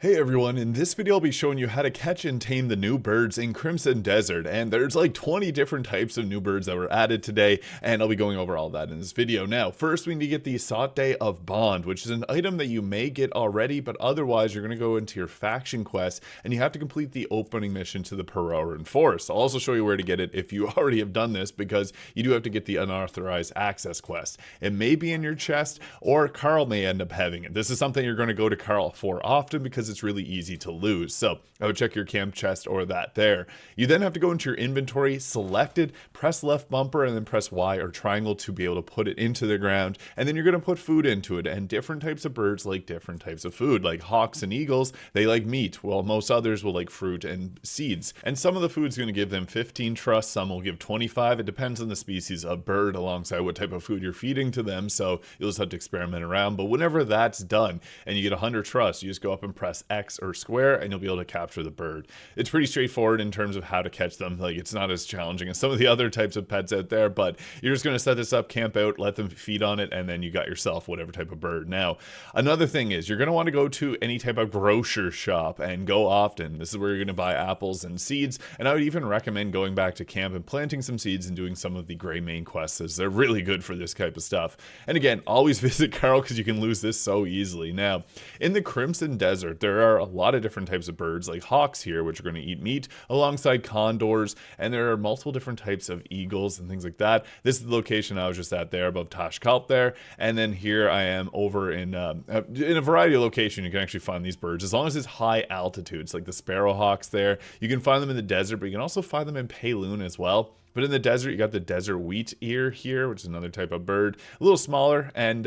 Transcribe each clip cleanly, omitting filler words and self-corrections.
Hey everyone, in this video I'll be showing you how to catch and tame the new birds in Crimson Desert, and there's like 20 different types of new birds that were added today, and I'll be going over all that in this video. Now, first we need to get the Sotdae of Bond, which is an item that you may get already, but otherwise you're going to go into your faction quest, and you have to complete the opening mission to the Pororin Forest. I'll also show you where to get it if you already have done this, because you do have to get the unauthorized access quest. It may be in your chest, or Carl may end up having it. This is something you're going to go to Carl for often, because it's really easy to lose. So I would check your camp chest or that there. You then have to go into your inventory, select it, press left bumper, and then press Y or triangle to be able to put it into the ground. And then you're going to put food into it. And different types of birds like different types of food. Like hawks and eagles, they like meat, while most others will like fruit and seeds. And some of the food's going to give them 15 trust, some will give 25. It depends on the species of bird alongside what type of food you're feeding to them. So you'll just have to experiment around. But whenever that's done and you get 100 trust, you just go up and press X or square and you'll be able to capture the bird. It's pretty straightforward in terms of how to catch them. Like, it's not as challenging as some of the other types of pets out there, but you're just going to set this up, camp out, let them feed on it, and then you got yourself whatever type of bird. Now, another thing is you're going to want to go to any type of grocer shop and go often. This is where you're going to buy apples and seeds, and I would even recommend going back to camp and planting some seeds and doing some of the gray main quests, as they're really good for this type of stuff. And again, always visit Carl because you can lose this so easily. Now, in the Crimson Desert, there are a lot of different types of birds like hawks here, which are going to eat meat, alongside condors, and there are multiple different types of eagles and things like that. This is the location I was just at there above Tashkalp there, and then here I am over in a variety of locations. You can actually find these birds as long as it's high altitudes, like the sparrowhawks there. You can find them in the desert, but you can also find them in Paloon as well. But in the desert, you got the desert wheatear here, which is another type of bird, a little smaller. And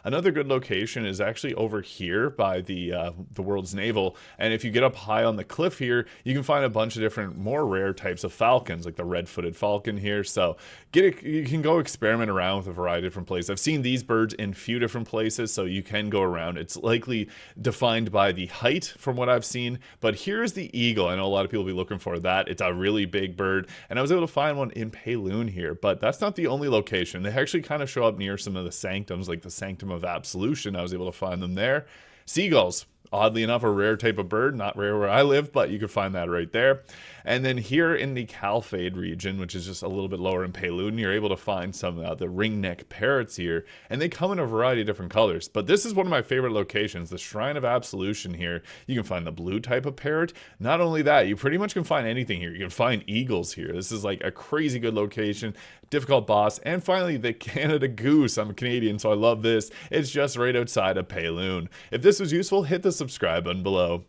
another good location is actually over here by the world's navel. And if you get up high on the cliff here, you can find a bunch of different, more rare types of falcons, like the red-footed falcon here. So you can go experiment around with a variety of different places. I've seen these birds in a few different places, so you can go around. It's likely defined by the height from what I've seen. But here's the eagle. I know a lot of people will be looking for that. It's a really big bird, and I was able to find one in Paloon here, but that's not the only location. They actually kind of show up near some of the sanctums, like the Sanctum of Absolution. I was able to find them there. Seagulls, oddly enough, a rare type of bird, not rare where I live, but you can find that right there. And then here in the Calfade region, which is just a little bit lower in Paloon, you're able to find some of the Ringneck Parrots here, and they come in a variety of different colors. But this is one of my favorite locations, the Shrine of Absolution here. You can find the blue type of parrot. Not only that, you pretty much can find anything here. You can find eagles here. This is like a crazy good location, difficult boss. And finally, the Canada Goose. I'm a Canadian, so I love this. It's just right outside of Paloon. If this was useful, hit the subscribe button below.